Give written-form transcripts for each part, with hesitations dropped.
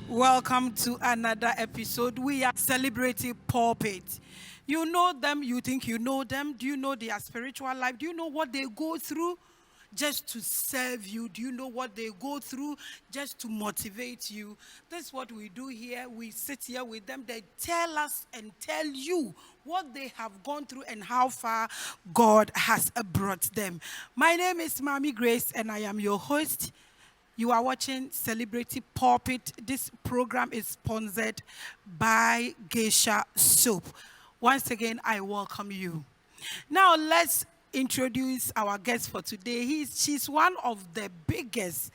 Welcome to another episode. We are celebrating pulpit. You know them, you think you know them. Do you know their spiritual life? Do you know what they go through just to serve you? Do you know what they go through just to motivate you? That's what we do here. We sit here with them. They tell us and tell you what they have gone through and how far God has brought them. My name is Maame Grace, and I am your host. You are watching Celebrity Pulpit. This program is sponsored by Geisha Soap. Once again, I welcome you. Now, let's introduce our guest for today. She's one of the biggest.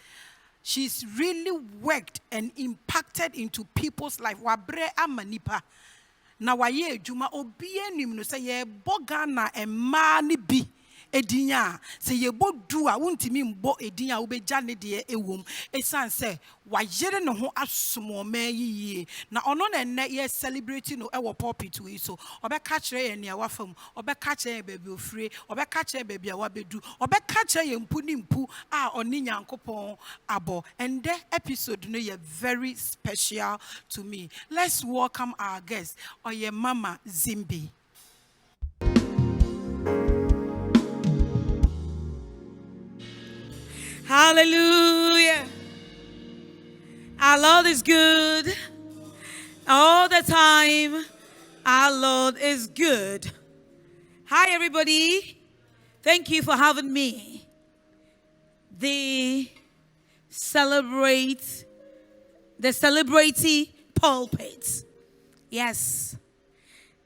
She's really worked and impacted into people's life. Wabre amanipa. Na waye juma obie nim no say ye boga na ema ni bi. Edinya se yebo du a wontimi mbo edinya wo beja ne de ewom esan se wayere ne ho asomo ma yiye na ono na ne ye celebrate no e wo pulpit we so obeka kire ye ne wafam obeka kire ye baby ofire obeka kire baby a wabedu obeka kire ye mpu ni mpu a oni nyankopon abo and the episode no ye very special to me. Let's welcome our guest, Oye Mama Zimbi. Hallelujah. Our Lord is good. All the time, our Lord is good. Hi, everybody. Thank you for having me. The celebrity pulpit. Yes.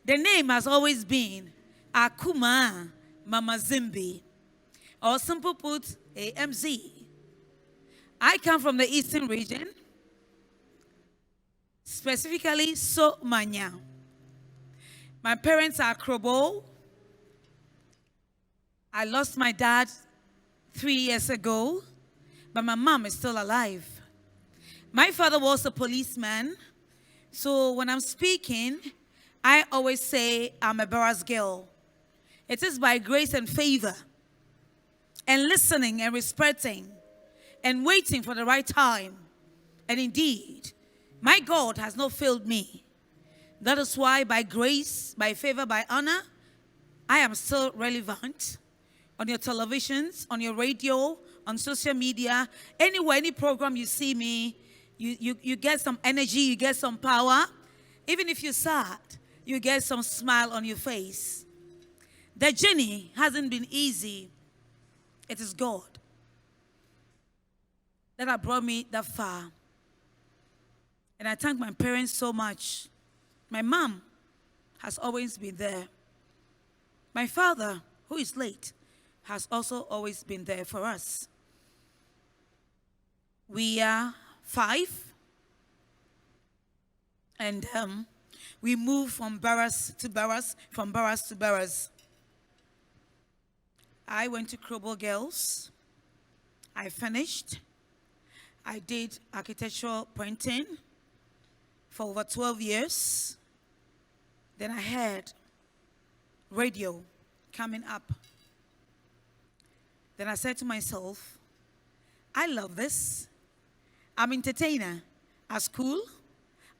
The name has always been Akuma Mama Zimbi, or simple put, AMZ. I come from the eastern region, specifically Somanya. My parents are Krobo. I lost my dad 3 years ago, but my mom is still alive. My father was a policeman, so when I'm speaking, I always say I'm a Barras girl. It is by grace and favor, and listening and respecting and waiting for the right time. And indeed, my God has not failed me. That is why by grace, by favor, by honor, I am still relevant on your televisions, on your radio, on social media, anywhere, any program you see me, you get some energy, you get some power. Even if you're sad, you get some smile on your face. The journey hasn't been easy. It is God that has brought me that far. And I thank my parents so much. My mom has always been there. My father, who is late, has also always been there for us. We are 5. And we move from Barras to Barras, from Barras to Barras. I went to Krobo Girls. I finished. I did architectural printing for over 12 years. Then I had radio coming up. Then I said to myself, I love this. I'm an entertainer. At school,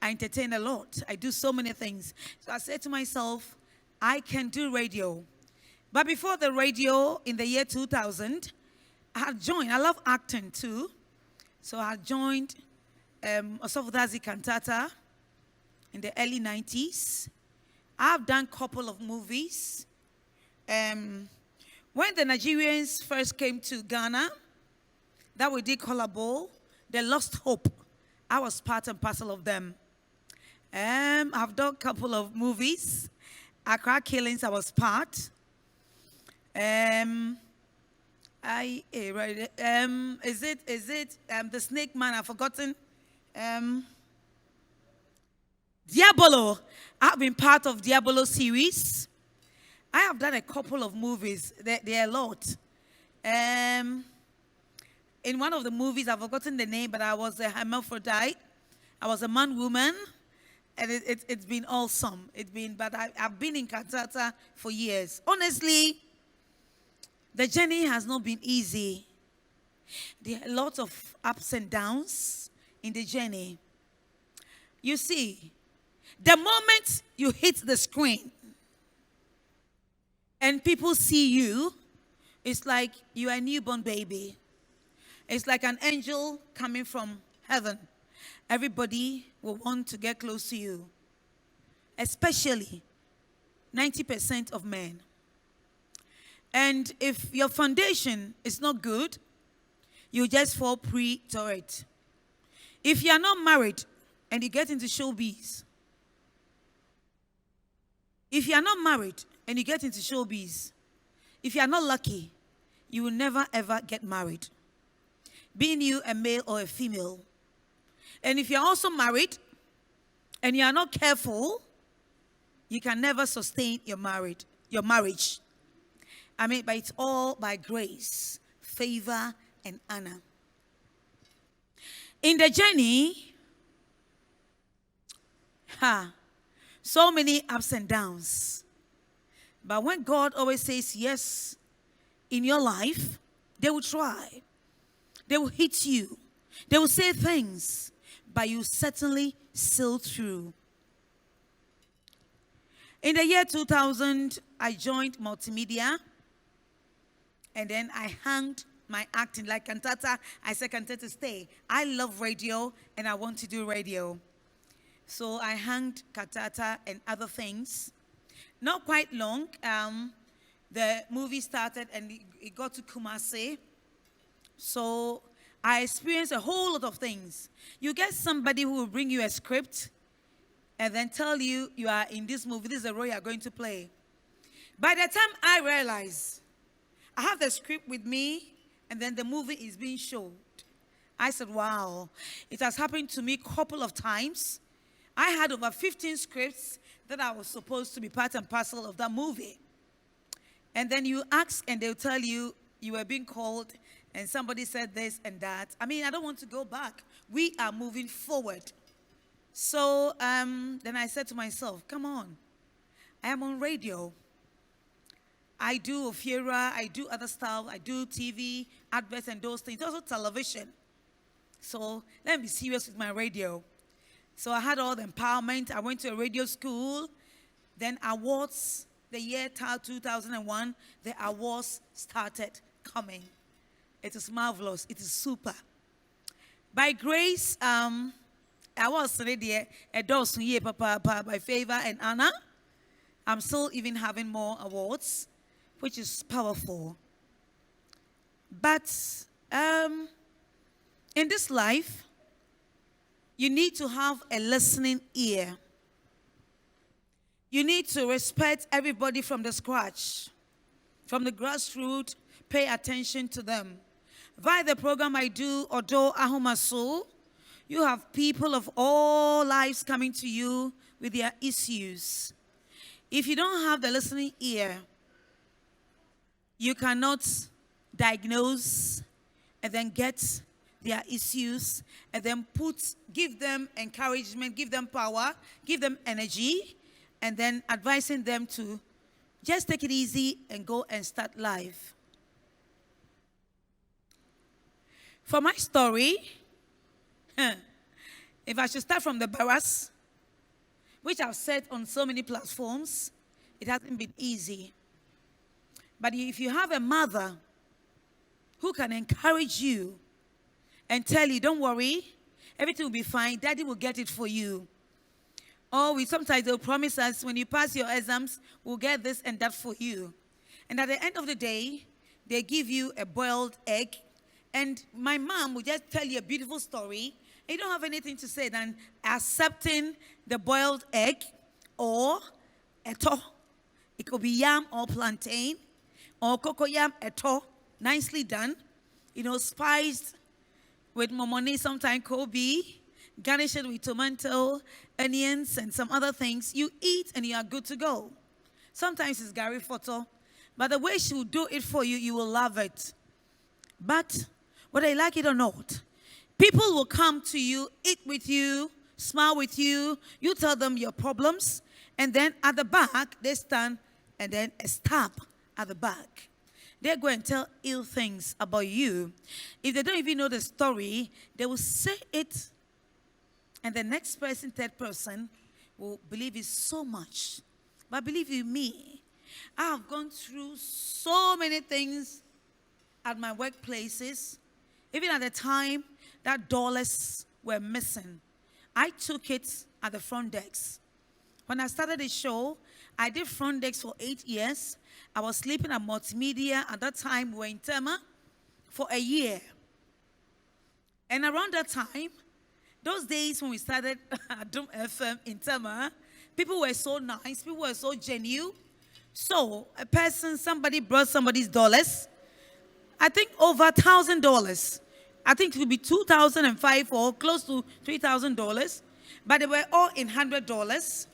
I entertain a lot. I do so many things. So I said to myself, I can do radio. But before the radio, in the year 2000, I love acting too. So I joined Osofudazi Cantata in the early 90s. I've done a couple of movies. When the Nigerians first came to Ghana, that we did collabo, they lost hope. I was part and parcel of them. I've done a couple of movies. Accra Killings, I was part. Is it the Snake Man? I've forgotten. Diabolo. I've been part of Diabolo series. I have done a couple of movies. There are a lot. In one of the movies, I've forgotten the name, but I was a hermaphrodite. I was a man-woman, and it's been awesome. But I've been in Cantata for years. Honestly, the journey has not been easy. There are a lot of ups and downs in the journey. You see, the moment you hit the screen and people see you, it's like you are a newborn baby. It's like an angel coming from heaven. Everybody will want to get close to you, especially 90% of men. And if your foundation is not good, you just fall prey to it. If you are not married and you get into showbiz, if you are not married and you get into showbiz, if you are not lucky, you will never ever get married, being you a male or a female. And if you're also married and you are not careful, you can never sustain your marriage. But it's all by grace, favor, and honor. In the journey, so many ups and downs. But when God always says yes in your life, they will try. They will hit you. They will say things, but you certainly sail through. In the year 2000, I joined multimedia, and then I hanged my acting like cantata. I said, cantata, stay. I love radio, and I want to do radio. So I hanged cantata and other things. Not quite long, the movie started, and it got to Kumasi. So I experienced a whole lot of things. You get somebody who will bring you a script and then tell you you are in this movie, this is the role you are going to play. By the time I realized I have the script with me and then the movie is being showed, I said, wow, it has happened to me a couple of times. I had over 15 scripts that I was supposed to be part and parcel of that movie. And then you ask and they'll tell you you were being called and somebody said this and that. I don't want to go back. We are moving forward. So then I said to myself, come on, I am on radio. I do Ofiera, I do other stuff, I do TV, adverts and those things, also television. So let me be serious with my radio. So I had all the empowerment. I went to a radio school. Then awards, the year 2001, the awards started coming. It is marvelous. It is super. By grace, I was already a dozen year by favor and honor. I'm still even having more awards, which is powerful. But in this life, you need to have a listening ear. You need to respect everybody from the scratch, from the grassroots, pay attention to them. Via the program I do, Odo Ahomaso, you have people of all lives coming to you with their issues. If you don't have the listening ear, you cannot diagnose and then get their issues and then give them encouragement, give them power, give them energy, and then advising them to just take it easy and go and start life. For my story, if I should start from the barracks, which I've said on so many platforms, it hasn't been easy. But if you have a mother who can encourage you and tell you, don't worry, everything will be fine, daddy will get it for you. Or sometimes they'll promise us, when you pass your exams, we'll get this and that for you. And at the end of the day, they give you a boiled egg. And my mom will just tell you a beautiful story. And you don't have anything to say than accepting the boiled egg or eto. It could be yam or plantain or cocoyam eto, nicely done. Spiced with momoni, sometimes kobe, garnish it with tomato, onions, and some other things. You eat and you are good to go. Sometimes it's Gary Photo, but the way she will do it for you, you will love it. But whether you like it or not, people will come to you, eat with you, smile with you. You tell them your problems, and then at the back, they stand and then a stab at the back. They go and tell ill things about you. If they don't even know the story, they will say it And the next person, third person, will believe it so much. But believe you me, I have gone through so many things at my workplaces. Even at the time that dollars were missing, I took it at the front desk. When I started the show, I did front desk for 8 years. I was sleeping at Multimedia. At that time, we were in Tema for a year. And around that time, those days when we started Adum FM in Tema, people were so nice, people were so genuine. So somebody brought somebody's dollars, I think over $1,000. I think it would be 2005 or close to $3,000, but they were all in $100.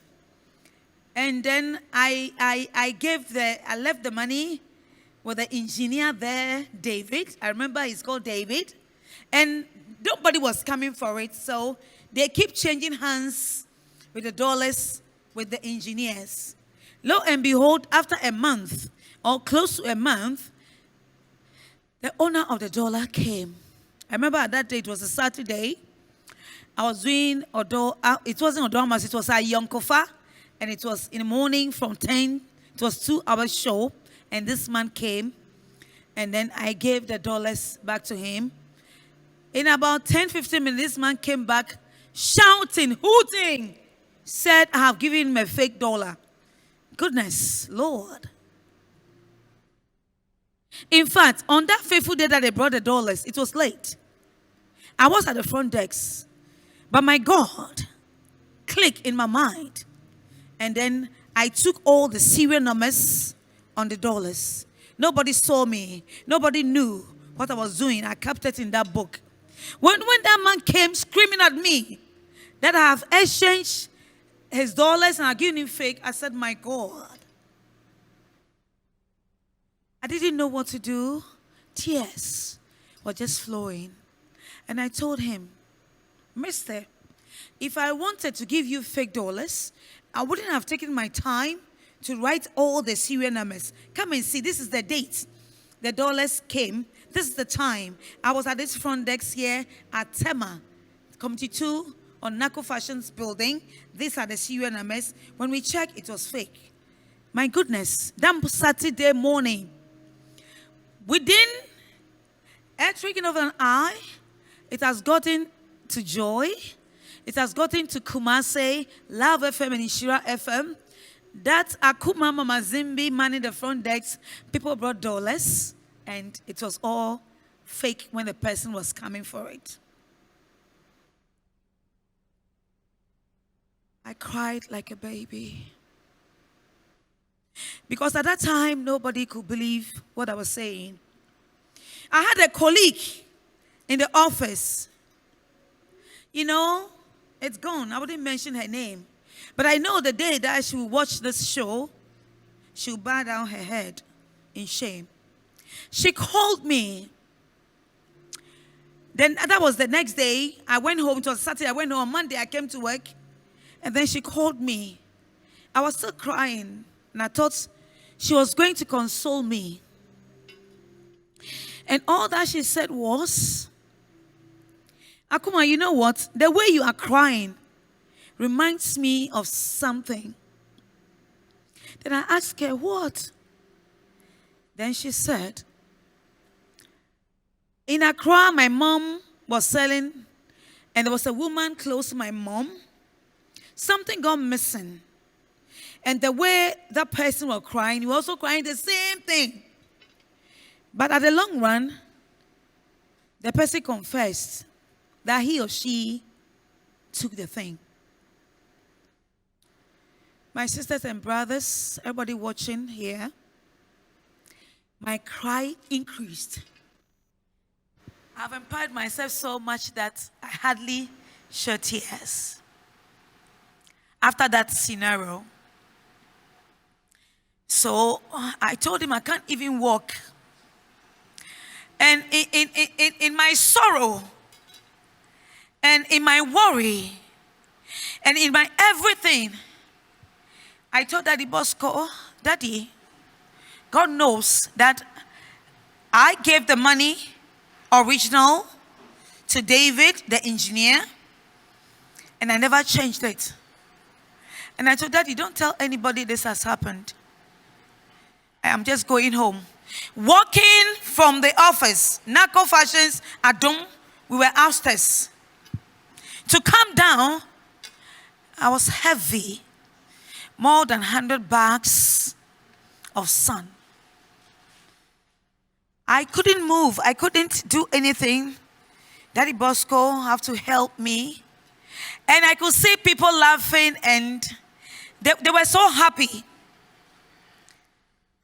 And then I left the money with the engineer there, David. I remember he's called David. And nobody was coming for it. So they keep changing hands with the dollars with the engineers. Lo and behold, after a month or close to a month, the owner of the dollar came. I remember at that day, it was a Saturday. I was doing Odo, it wasn't Odoamas, it was a Yonkofa. And it was in the morning from 10, it was 2-hour show. And this man came, and then I gave the dollars back to him. In about 10-15 minutes, this man came back shouting, hooting, said, I have given him a fake dollar. Goodness, Lord. In fact, on that fateful day that they brought the dollars, it was late. I was at the front desk, but my God clicked in my mind. And then I took all the serial numbers on the dollars. Nobody saw me. Nobody knew what I was doing. I kept it in that book. When that man came screaming at me that I have exchanged his dollars and I given him fake, I said, my God. I didn't know what to do. Tears were just flowing. And I told him, Mister, if I wanted to give you fake dollars, I wouldn't have taken my time to write all the serial numbers. Come and see, this is the date. The dollars came. This is the time. I was at this front desk here at Tema, Committee 2 on Nako Fashions building. These are the serial numbers. When we checked, it was fake. My goodness, that Saturday morning, within a twinkling of an eye, it has gotten to Joy. It has gotten to Kumase, Love FM and Ishira FM. That Akuma Mama Zimbi manning the front desk. People brought dollars, and it was all fake when the person was coming for it. I cried like a baby. Because at that time, nobody could believe what I was saying. I had a colleague in the office. You know, it's gone. I wouldn't mention her name. But I know the day that she will watch this show, she'll bow down her head in shame. She called me. Then that was the next day. I went home. It was Saturday. I went home. On Monday, I came to work. And then she called me. I was still crying. And I thought she was going to console me. And all that she said was, Akuma, you know what? The way you are crying reminds me of something. Then I asked her, what? Then she said, in Accra, my mom was selling, and there was a woman close to my mom. Something got missing. And the way that person was crying, he was also crying the same thing. But at the long run, the person confessed that he or she took the thing. My sisters and brothers, everybody watching here, my cry increased. I've empowered myself so much that I hardly shed tears. After that scenario, so I told him I can't even walk. And in my sorrow, and in my worry, and in my everything, I told Daddy Bosco, Daddy, God knows that I gave the money original to David, the engineer. And I never changed it. And I told Daddy, don't tell anybody this has happened. I am just going home. Walking from the office, Nako Fashions, Adum, we were upstairs. To come down, I was heavy. More than 100 bags of sun. I couldn't move. I couldn't do anything. Daddy Bosco have to help me. And I could see people laughing and they were so happy.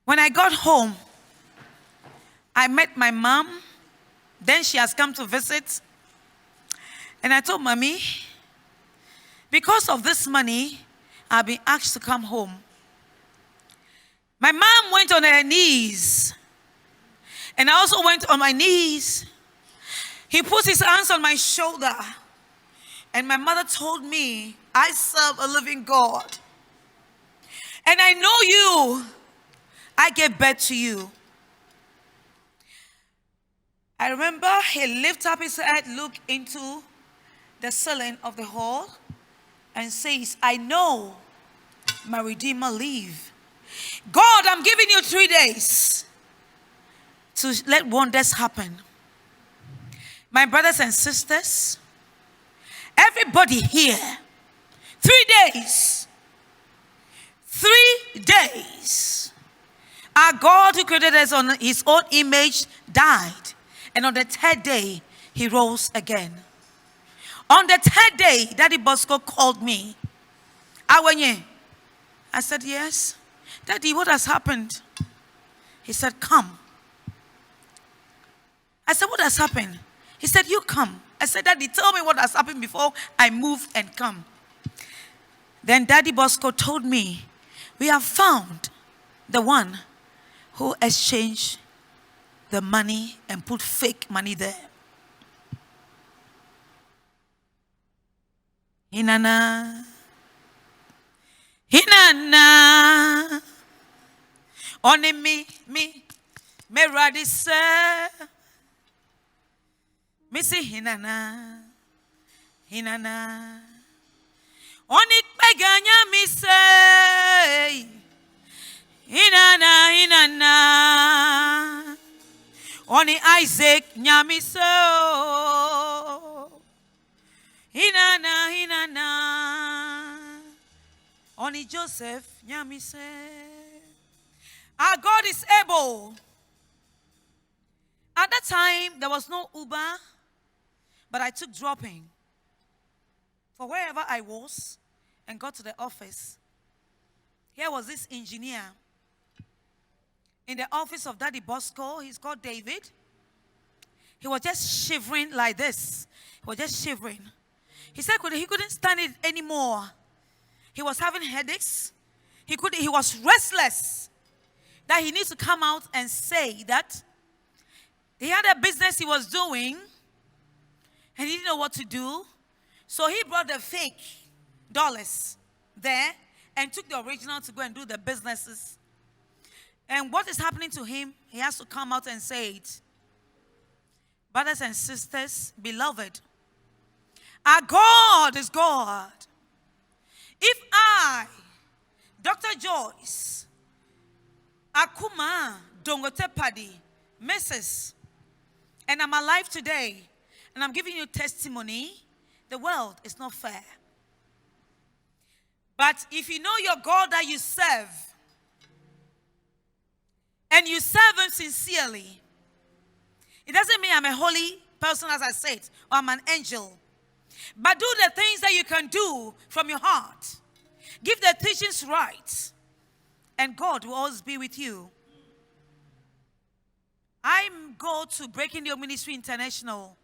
When I got home, I met my mom. Then she has come to visit. And I told Mommy, because of this money, I've been asked to come home. My mom went on her knees. And I also went on my knees. He put his hands on my shoulder. And my mother told me, I serve a living God. And I know you. I gave birth to you. I remember he lifted up his head, looked into the ceiling of the hall, and says, I know my Redeemer live. God, I'm giving you 3 days to let wonders happen. My brothers and sisters, everybody here, 3 days. 3 days. Our God who created us on his own image died. And on the 3rd day, he rose again. On the 3rd day, Daddy Bosco called me. Awenye. I said, yes. Daddy, what has happened? He said, come. I said, what has happened? He said, you come. I said, Daddy, tell me what has happened before I move and come. Then Daddy Bosco told me, we have found the one who exchanged the money and put fake money there. Hinana. Hinana. Only me ready, sir. Missy Hinana. Hinana. On it beganya me say. Hinana. Oni Isaac nyami so. Hinana. Oni Joseph nyami se. Our God is able. At that time, there was no Uber, but I took dropping for wherever I was and got to the office. Here was this engineer in the office of Daddy Bosco. He's called David. He was just shivering like this. He was just shivering. He said he couldn't stand it anymore. He was having headaches. He was restless. That he needs to come out and say that he had a business he was doing and he didn't know what to do. So he brought the fake dollars there and took the original to go and do the businesses. And what is happening to him, he has to come out and say it. Brothers and sisters, beloved, our God is God. If I, Dr. Joyce, Akuma, Dongote Padi, Mrs., and I'm alive today, and I'm giving you testimony, the world is not fair. But if you know your God that you serve, and you serve him sincerely, it doesn't mean I'm a holy person, as I said, or I'm an angel. But do the things that you can do from your heart. Give the teachings right, and God will always be with you. I go to Breaking the Yoke Ministry International,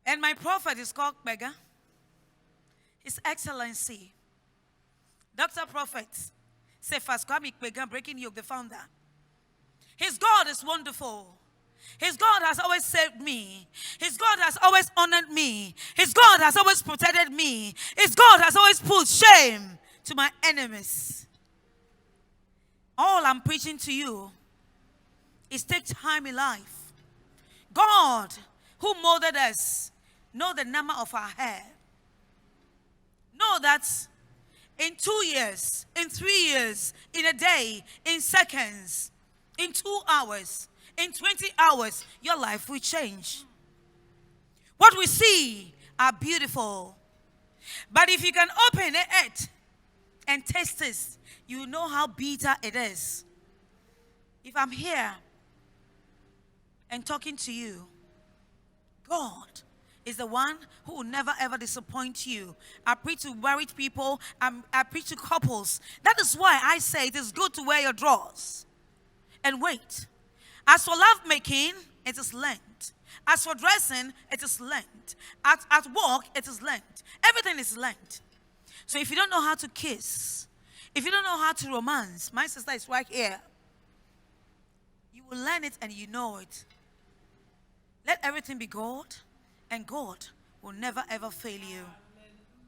and my prophet is called Bega. His Excellency, Dr. Prophet Cephas Kwame Bega, Breaking the Yoke, the founder. His God is wonderful. His God has always saved me. His God has always honored me. His God has always protected me. His God has always put shame to my enemies. All I'm preaching to you is take time in life. God, who molded us, know the number of our hair. know that in 2 years, in 3 years, in a day, in seconds, in 2 hours, in 20 hours, your life will change. What we see are beautiful. But if you can open it and taste this, you know how bitter it is. If I'm here and talking to you, God is the one who will never ever disappoint you. I preach to married people, I preach to couples. That is why I say it is good to wear your drawers and wait. As for love making, it is Lent. As for dressing, it is Lent. At work, it is Lent. Everything is Lent. So if you don't know how to kiss, if you don't know how to romance, my sister is right here. You will learn it and you know it. Let everything be God, and God will never ever fail you.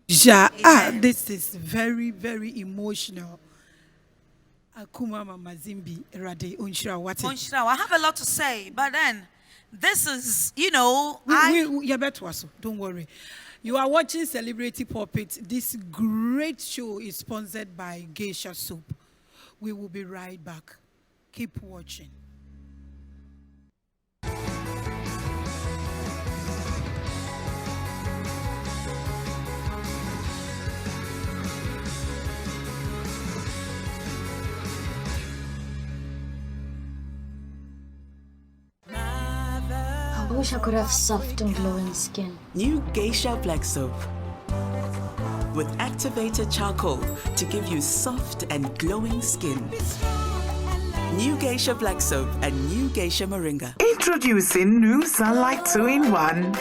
Yeah, this is very, very emotional. Akuma Mama Zimbi, Rade, Unshira, what? I have a lot to say, but then this is, don't worry. You are watching Celebrity Pulpit. This great show is sponsored by Geisha Soup. We will be right back. Keep watching. I wish I could have soft and glowing skin. New Geisha Black Soap with activated charcoal to give you soft and glowing skin. New Geisha Black Soap and new Geisha Moringa. Introducing new Sunlight 2-in-1.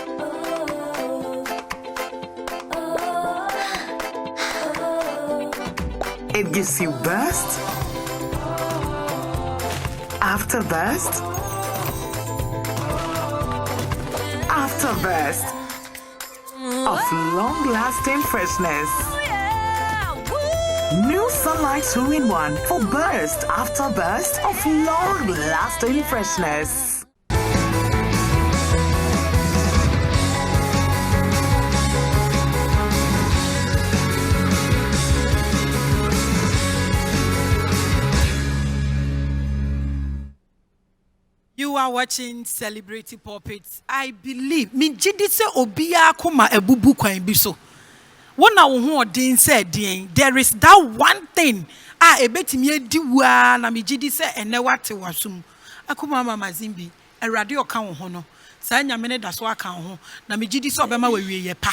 It gives you burst, after burst, after burst of long-lasting freshness. New Sunlight 2-in-1 for burst after burst of long-lasting freshness. You are watching Celebrity Pulpits. I believe me jidise obia kuma ebubu kwan bi so. Wona wo ho odin say den. There is that one thing ebetimi edi wa na me jidise ene wate wasum. Akuma Mama Zimbi, Erade oka wo ho no. Sa nyame da so aka wo ho na me jidise obema wawie ye pa.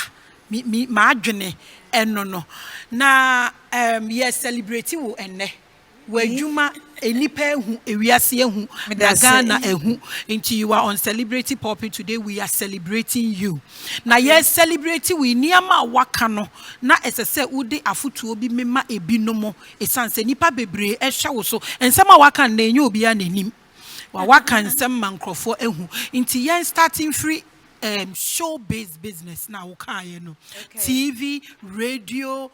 Ma adwene eno no. Na yes celebrate wo enne. Wejuma enipa ehu ewiase ehu na Ghana ehu into you are on Celebrity Pulpit today. We are celebrating you. Now yes celebrating we niama waka no na esese ude afutuo bi mema ebi no mo esanse nipa bebre ehwa wo so ensema waka na enye obi a nanim wa waka nsem mankrofo ehu into yen starting free show-based business now, okay. TV, radio,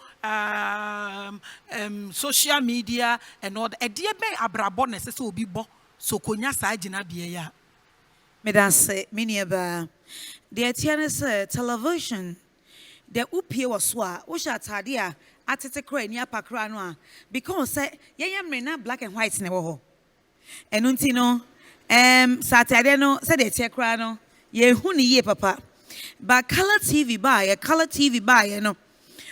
social media, and all that. A dear bay abrabon necessary be bo so konya sajina biya. Medan say many about the Etienne television. The upie was which at Tadia at a crane near Pacranoa because say yam black and white never ho. And untino Saturday no said the Tecrano. Ye huni ye papa. But color TV buy, no.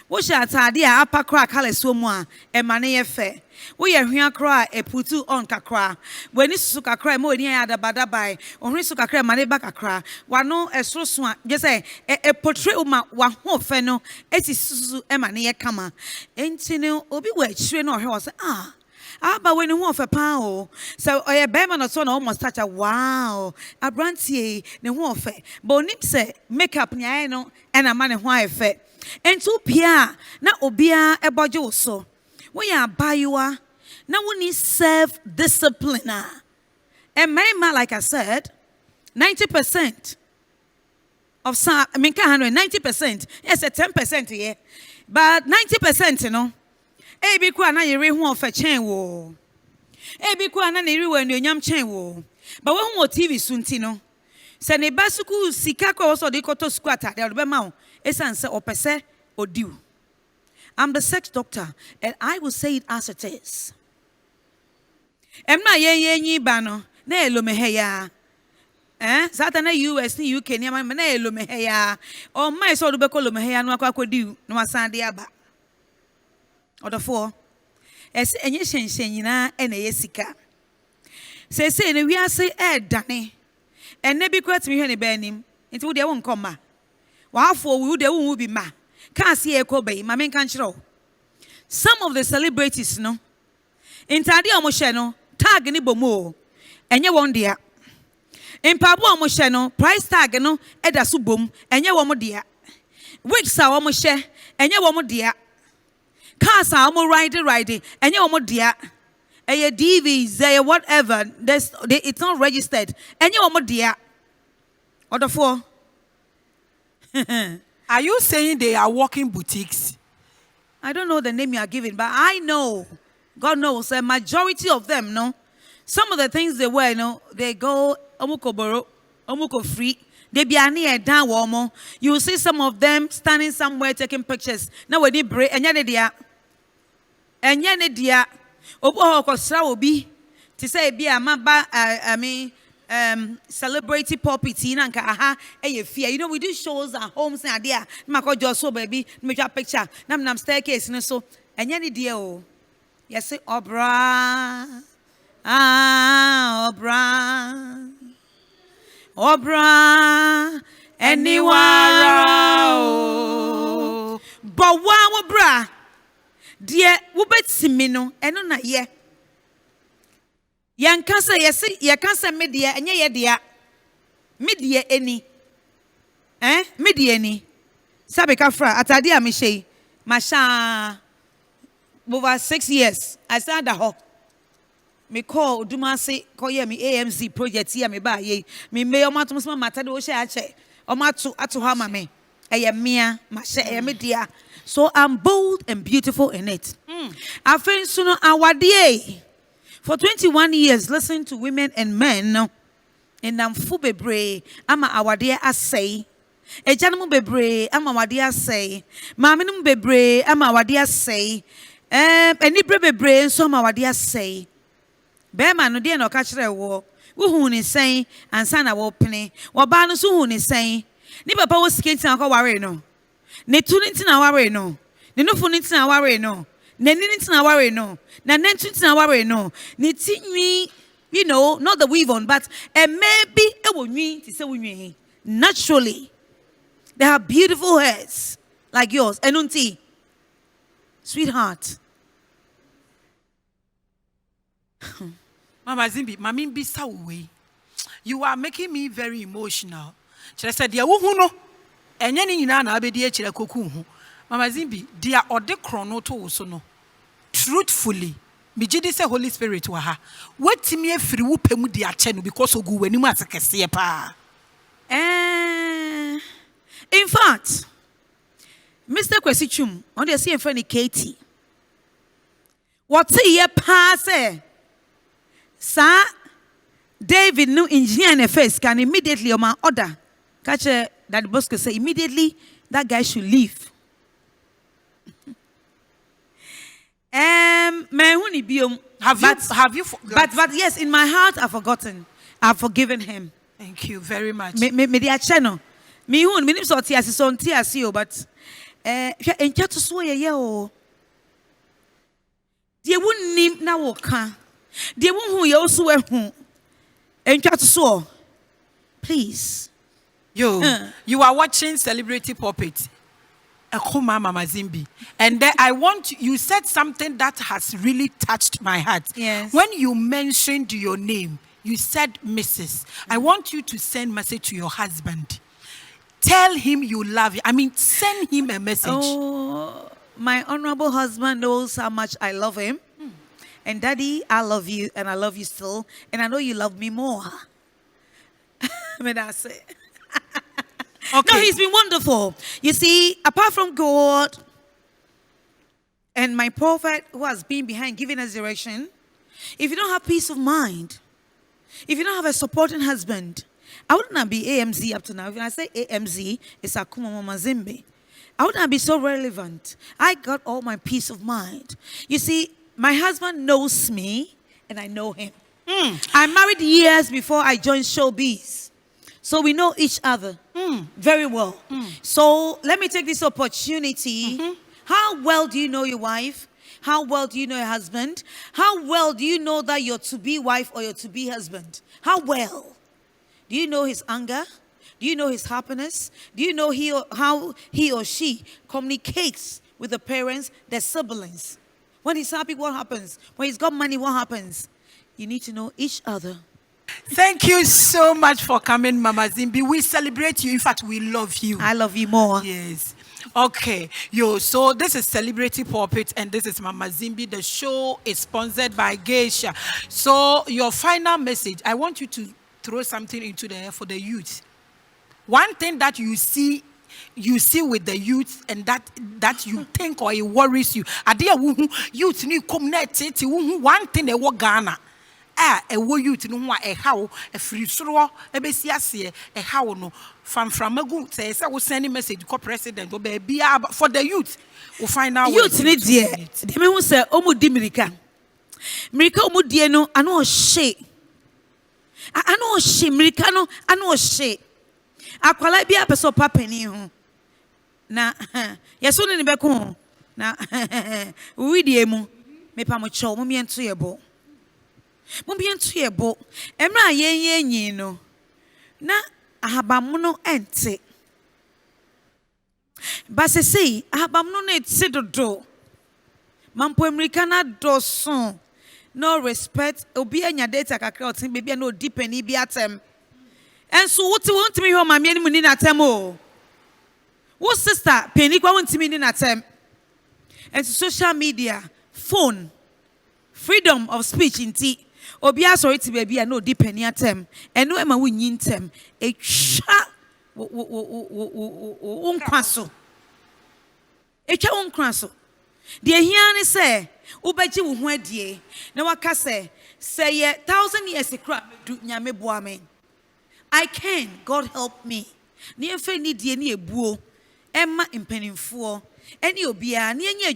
What shall tadia apa crack color so moi, a money affair. We are here cry a putu on kakra. When this suka cry more near the bada by, or his suka cry money back a cry. One no a so swan, just say a portrait of my one whole feno, it is Susu Emania Kama. Ain't no obi wait, train or horse. But when you want for power, so a bearman or son almost touch a wow, a brandy, the warfare. But nip say, make up niano and a man and wife. And two pia, not obia a bajoso. We are by you are now we need self discipline. And man, like I said, 90% of some, 90%, yes, a 10% here, but 90%, you know. Ebi kwa na yere hu ofa chen wo. Ebi kwa na yere wa nyam chen wo. Ba we hu TV sunti no. Se ne basuku sika kwa so de koto squatter de be ma wo. Esan se opese odiu. I'm the sex doctor, and I will say it as it is. Emma ye bano, ne lo me heya. Satana US ni UK ni ama na lo me heya. O my so do be ko lo me heya no akwa di no asande aba. Odofo. Ese enye hyenhyen nyina e na yesika. Sese ne wiase e dane. Enne bi kwat mi hwe ne ba anim. Nti wo de wo nkoma. Waafo wo de wo bi ma. Ka se e ko bai ma men kan kire. Some of the celebrities no. Intade o mo hye no tag ni bomo. Enye won dia. Impabo o mo hye no price tag no eda so bom. Enye wo mo dia. Wigs a wo mo hye enye wo mo dia. Cars are more riding. And you dear. And your DVs, whatever. It's not registered. And you dear. Or the four. Are you saying they are walking boutiques? I don't know the name you are giving, but I know. God knows a majority of them, no. Some of the things they wear, they go omuko boro, omuko free. They be near down warm. You will see some of them standing somewhere taking pictures. Now we did break and dear. And yene dia obo okosra obi to say be a maba celebrity property na nka aha eye fear. You know we do shows at homes na dia na ko just so baby make a picture nam staircase no so and yene dia o yes obra obra anywhere o but wa bra dear, wubetimi no eno na ye. Yankasa yesi yakansa media enye ye dia. Media eni. Media eni. Sabe ka fra atade a me hye. Masha over 6 years. I started that ho. Me call Dumase call ye me AMZ project here me ba ye. Me me omato musma matade wo hye ache. Omato ato ha ma me. Eye mea masha eye media. So I'm bold and beautiful in it. I feel sooner awardie. For 21 years, listening to women and men, and I'm full bebre. I'm awardie I say. Ejanamu bebre. I'm awardie I say. Maminum bebre. I'm awardie I say. Enibre bebre. So I'm awardie I say. Bema no dia no kachire wo. Wo ni say ansa na wo pene. Wo ba no so hu ni say. Ni papa wo skate na ko ware no. Ne tu nintina ware no. Ne no fu nintina ware no. Ne ni nintina ware no. Na nentu nintina ware no. Ne ti nwi, you know, not the weave on, but maybe e wo nwi ti se wo nwi. Naturally, they have beautiful heads like yours. Enunti, sweetheart. Mama Zimbi, Mami bisa uwe. You are making me very emotional. Chere said dia wo hu no. Enye ni nyina na abedi e kire koku hu. Mama Zimbi, dia ode krono to so no. Truthfully, me gidi say Holy Spirit wa ha. Wetimi afiri wo pemu dia che no because ogu wani mu asekese pa. In fact, Mr. Kwesichum, on the see friend Katie. What ye pass Sir David no engineer in the face can immediately on my order catch that the boss could say immediately that guy should leave. Have you forgotten? But yes, in my heart I've forgotten. I've forgiven him. Thank you very much. Me dia channel. Me hun me nim so tia so ntia se o but encha to so ye o. Die wunnim na wo ka. Die wunhu ye oso ehu. Encha to so. Please. You are watching Celebrity Puppet. Mama Zimbi. And then you said something that has really touched my heart. Yes. When you mentioned your name, you said Mrs. I want you to send message to your husband. Tell him you love him. I mean, send him a message. Oh, my honorable husband knows how much I love him. And Daddy, I love you and I love you still. And I know you love me more. May I say? Okay. No, he's been wonderful. You see, apart from God and my prophet who has been behind giving us direction, if you don't have peace of mind, if you don't have a supporting husband, I would not be AMZ up to now. If I say AMZ, it's Akuma Mama Zimbi. I wouldn't be so relevant. I got all my peace of mind. You see, my husband knows me and I know him. I married years before I joined showbiz. So we know each other very well. So let me take this opportunity. How well do you know your wife? How well do you know your husband? How well do you know that your to-be wife or your to-be husband? How well? Do you know his anger? Do you know his happiness? Do you know how he or she communicates with the parents, their siblings? When he's happy, what happens? When he's got money, what happens? You need to know each other. Thank you so much for coming, Mama Zimbi. We celebrate you. In fact, we love you. I love you more. Yes. Okay. So this is Celebrity Pulpit and this is Mama Zimbi. The show is sponsored by Geisha. So your final message, I want you to throw something into the air for the youth. One thing that you see with the youth and that you think or it worries you. Adia youth ni community one thing they work Ghana. Youth no wa how a free soro e be si ase how no from agu say we send message ko president or be for the youth we find out youth ni die de me hu say omu di mirika omu die no ano hye mirika no ano hye akwala bia peso papani ho na yeso ne be ko na we die mu me pa mo cho mo miento yebo Mumbientu yebo. Emra yenyi no. Na ahabamuno ente. Basesi ahabamuno ne tse dodo. Mampo Americana doson. No respect. Obi anya data kakra otin baby no depeni bi atem. Enso wote won't me ho mama ni mu ni natem o. Wo sister peni kwa won't me ni natem. And social media, phone, freedom of speech inti. Obia sorry to baby no depend atem eno ema wonyi ntem etwa wonkwaso etwa wonkwaso de hia ne se ubeji wo ho adie na waka se ye 1,000 years kra medu nyame boa me I can, God help me ne emfa ni die ne ebuo ema mpanimfo eni obia ne enye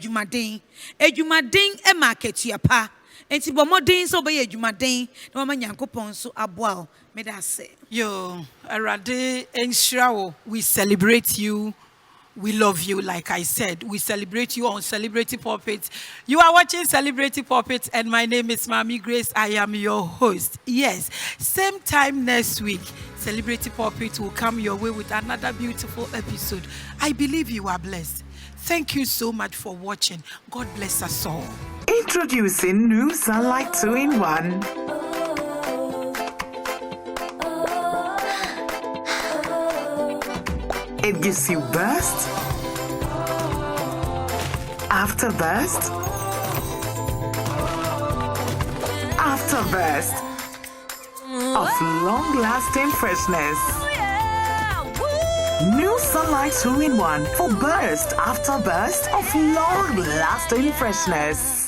adwumaden ema akatua pa. Enti bomodin so be adwumaden na mama nyankopon so aboa me da se yo arade enshirawo we celebrate you. We love you, like I said. We celebrate you on Celebrity Pulpit. You are watching Celebrity Pulpit, and my name is Maame Grace. I am your host. Yes, same time next week, Celebrity Pulpit will come your way with another beautiful episode. I believe you are blessed. Thank you so much for watching. God bless us all. Introducing new Sunlight 2-in-1. It gives you burst, after burst, after burst of long-lasting freshness. New Sunlight 2-in-1 for burst after burst of long-lasting freshness.